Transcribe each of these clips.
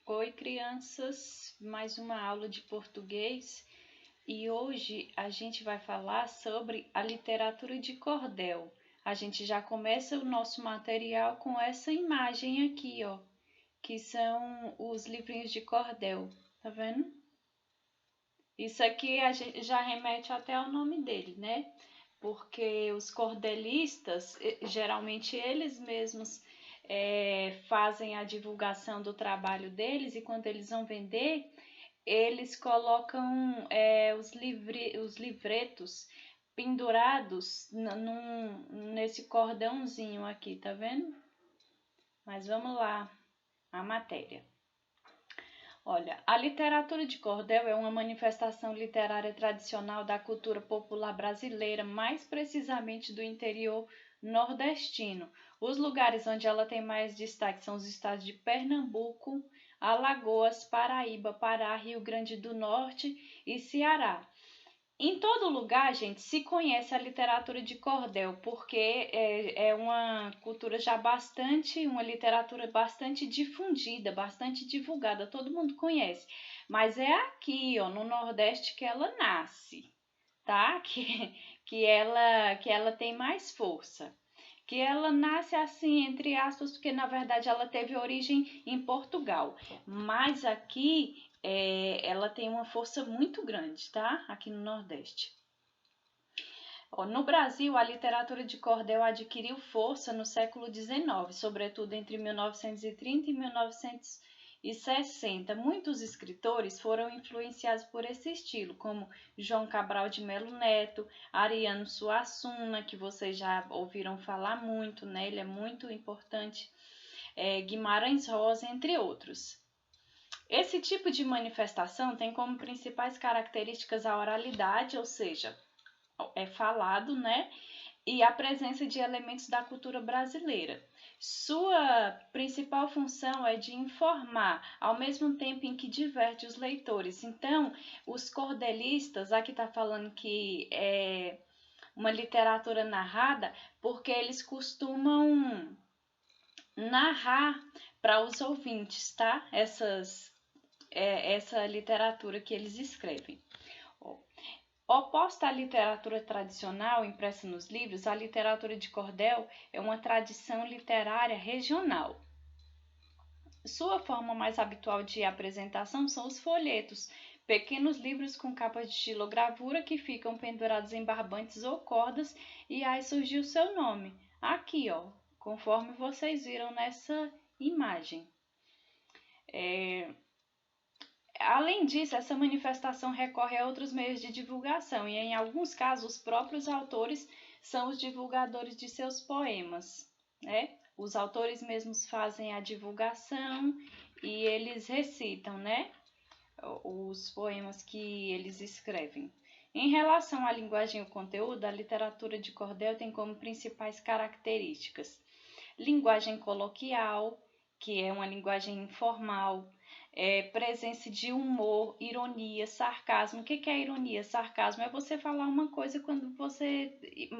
Oi, crianças, mais uma aula de português e hoje a gente vai falar sobre a literatura de cordel. A gente já começa o nosso material com essa imagem aqui, ó, que são os livrinhos de cordel, tá vendo? Isso aqui a gente já remete até ao nome dele, né? Porque os cordelistas, geralmente eles mesmos fazem a divulgação do trabalho deles e quando eles vão vender, eles colocam os livretos pendurados nesse cordãozinho aqui, tá vendo? Mas vamos lá, a matéria. Olha, a literatura de cordel é uma manifestação literária tradicional da cultura popular brasileira, mais precisamente do interior nordestino. Os lugares onde ela tem mais destaque são os estados de Pernambuco, Alagoas, Paraíba, Pará, Rio Grande do Norte e Ceará. Em todo lugar, gente, se conhece a literatura de cordel, porque é uma cultura já bastante, uma literatura bastante difundida, bastante divulgada, todo mundo conhece. Mas é aqui, ó, no Nordeste que ela nasce, tá? Que ela tem mais força. Que ela nasce assim, entre aspas, porque na verdade ela teve origem em Portugal. Mas aqui ela tem uma força muito grande, tá? Aqui no Nordeste. No Brasil, a literatura de cordel adquiriu força no século XIX, sobretudo entre 1930 e 1960. Muitos escritores foram influenciados por esse estilo, como João Cabral de Melo Neto, Ariano Suassuna, que vocês já ouviram falar muito, né? Ele é muito importante, Guimarães Rosa, entre outros. Esse tipo de manifestação tem como principais características a oralidade, ou seja, é falado, né? E a presença de elementos da cultura brasileira. Sua principal função é de informar, ao mesmo tempo em que diverte os leitores. Então, os cordelistas, aqui está falando que é uma literatura narrada, porque eles costumam narrar para os ouvintes, tá? Essa literatura que eles escrevem. Oposta à literatura tradicional impressa nos livros, a literatura de cordel é uma tradição literária regional. Sua forma mais habitual de apresentação são os folhetos, pequenos livros com capas de xilogravura que ficam pendurados em barbantes ou cordas, e aí surgiu o seu nome. Aqui, ó, conforme vocês viram nessa imagem. Além disso, essa manifestação recorre a outros meios de divulgação e, em alguns casos, os próprios autores são os divulgadores de seus poemas, né? Os autores mesmos fazem a divulgação e eles recitam, né? Os poemas que eles escrevem. Em relação à linguagem e ao conteúdo, a literatura de cordel tem como principais características linguagem coloquial, que é uma linguagem informal, presença de humor, ironia, sarcasmo. O que é ironia? Sarcasmo é você falar uma coisa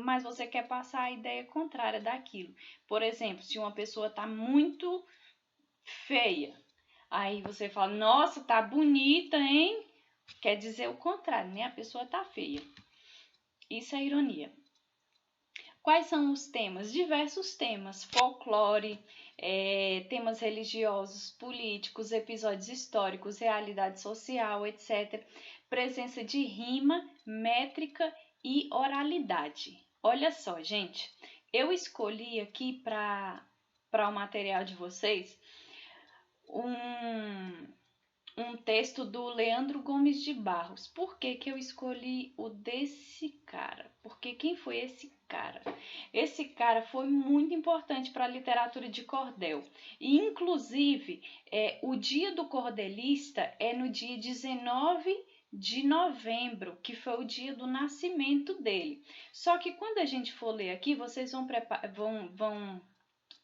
mas você quer passar a ideia contrária daquilo. Por exemplo, se uma pessoa está muito feia, aí você fala, nossa, tá bonita, hein? Quer dizer o contrário, né? A pessoa tá feia. Isso é ironia. Quais são os temas? Diversos temas, folclore, temas religiosos, políticos, episódios históricos, realidade social, etc. Presença de rima, métrica e oralidade. Olha só, gente, eu escolhi aqui para o material de vocês um texto do Leandro Gomes de Barros. Por que eu escolhi o desse cara? Porque quem foi esse cara? Esse cara foi muito importante para a literatura de cordel. E, inclusive, o dia do cordelista é no dia 19 de novembro, que foi o dia do nascimento dele. Só que quando a gente for ler aqui, vocês vão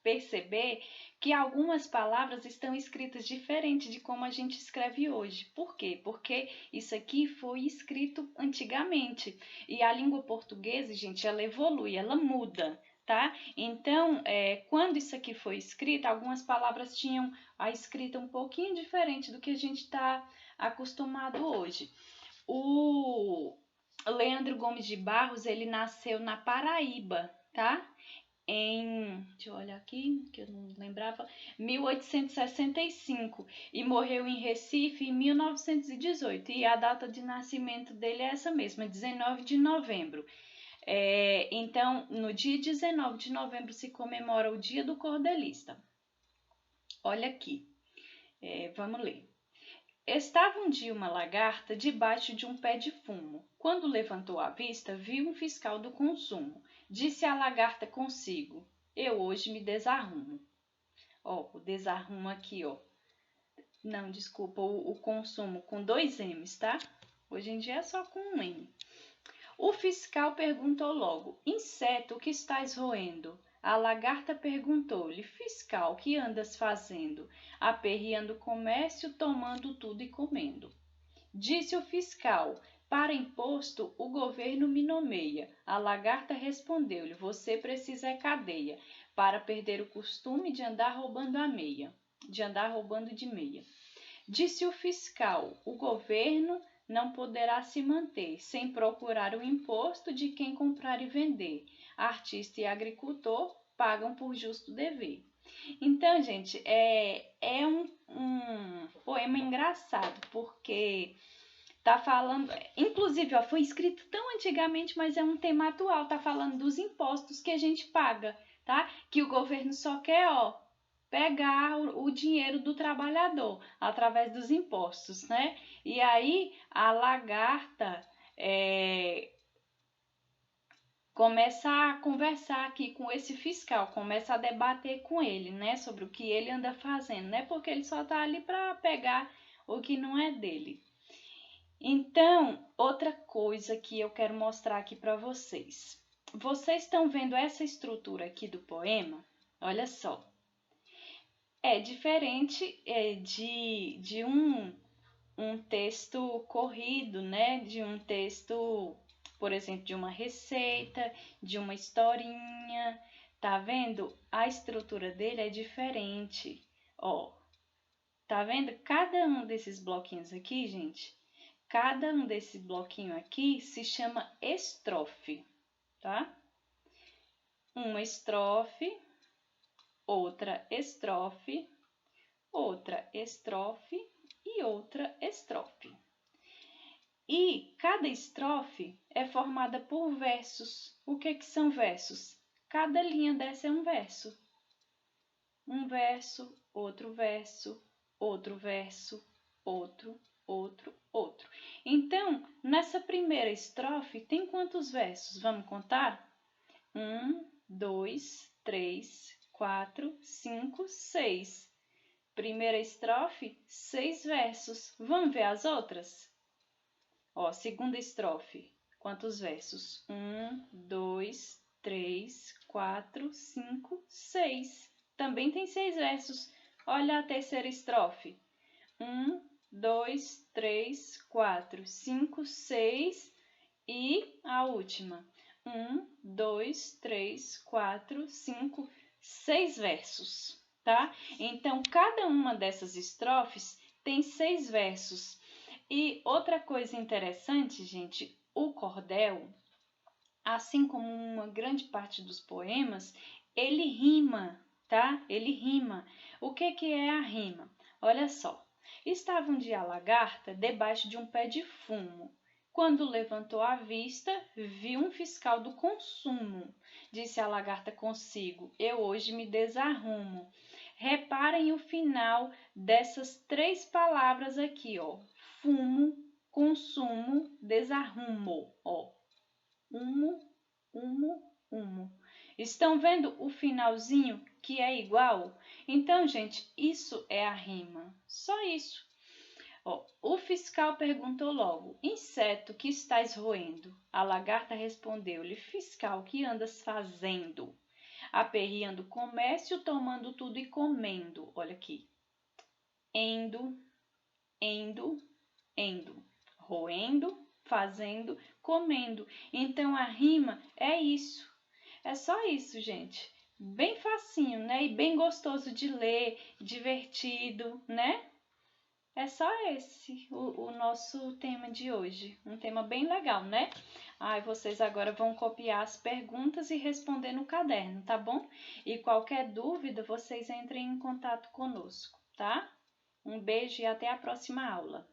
perceber que algumas palavras estão escritas diferente de como a gente escreve hoje. Por quê? Porque isso aqui foi escrito antigamente. E a língua portuguesa, gente, ela evolui, ela muda. tá? Então, quando isso aqui foi escrito, algumas palavras tinham a escrita um pouquinho diferente do que a gente está acostumado hoje. O Leandro Gomes de Barros, ele nasceu na Paraíba, tá? Deixa eu olhar aqui, que eu não lembrava, 1865 e morreu em Recife em 1918. E a data de nascimento dele é essa mesma, 19 de novembro. Então, no dia 19 de novembro se comemora o Dia do Cordelista. Olha aqui, vamos ler. Estava um dia uma lagarta debaixo de um pé de fumo. Quando levantou a vista, viu um fiscal do consumo. Disse a lagarta consigo: eu hoje me desarrumo. O desarrumo aqui, Não, desculpa, o consumo com 2 M's, tá? Hoje em dia é só com um M. O fiscal perguntou logo: inseto, o que estás roendo? A lagarta perguntou-lhe: fiscal, que andas fazendo? Aperreando o comércio, tomando tudo e comendo. Disse o fiscal: para imposto, o governo me nomeia. A lagarta respondeu-lhe: você precisa é cadeia, para perder o costume de andar roubando de meia. Disse o fiscal: o governo não poderá se manter sem procurar o imposto de quem comprar e vender. Artista e agricultor pagam por justo dever. Então, gente, é um poema engraçado, porque tá falando, inclusive, foi escrito tão antigamente, mas é um tema atual, tá falando dos impostos que a gente paga, tá? Que o governo só quer, pegar o dinheiro do trabalhador através dos impostos, né? E aí a lagarta começa a conversar aqui com esse fiscal, começa a debater com ele, né, sobre o que ele anda fazendo, né? Porque ele só tá ali para pegar o que não é dele. Então, outra coisa que eu quero mostrar aqui para vocês. Vocês estão vendo essa estrutura aqui do poema? Olha só. É diferente de um texto corrido, né? De um texto, por exemplo, de uma receita, de uma historinha. Tá vendo? A estrutura dele é diferente. Tá vendo? Cada um desses bloquinhos aqui, gente, cada um desses bloquinhos aqui se chama estrofe, tá? Uma estrofe, outra estrofe, outra estrofe e outra estrofe. E cada estrofe é formada por versos. O que são versos? Cada linha dessa é um verso. Um verso, outro verso, outro verso, outro, outro, outro. Então, nessa primeira estrofe, tem quantos versos? Vamos contar? 1, 2, 3, 4, 5, 6. Primeira estrofe, 6 versos. Vamos ver as outras? Segunda estrofe. Quantos versos? 1, 2, 3, 4, 5, 6. Também tem 6 versos. Olha a terceira estrofe. 1, 2, 3, 4, 5, 6 e a última. 1, 2, 3, 4, 5, 6 versos, tá? Então, cada uma dessas estrofes tem 6 versos. E outra coisa interessante, gente, o cordel, assim como uma grande parte dos poemas, ele rima, tá? Ele rima. O que é a rima? Olha só. Estava um dia a lagarta debaixo de um pé de fumo. Quando levantou a vista, viu um fiscal do consumo. Disse a lagarta consigo: eu hoje me desarrumo. Reparem o final dessas 3 palavras aqui, fumo, consumo, desarrumo, Humo, humo, humo. Estão vendo o finalzinho que é igual? Então, gente, isso é a rima. Só isso. O fiscal perguntou logo: inseto, que estás roendo? A lagarta respondeu-lhe: fiscal, que andas fazendo? Aperreando o comércio, tomando tudo e comendo. Olha aqui. Endo, endo, endo. Roendo, fazendo, comendo. Então a rima é isso. É só isso, gente. Bem facinho, né? E bem gostoso de ler, divertido, né? É só esse o nosso tema de hoje. Um tema bem legal, né? Ai, vocês agora vão copiar as perguntas e responder no caderno, tá bom? E qualquer dúvida, vocês entrem em contato conosco, tá? Um beijo e até a próxima aula.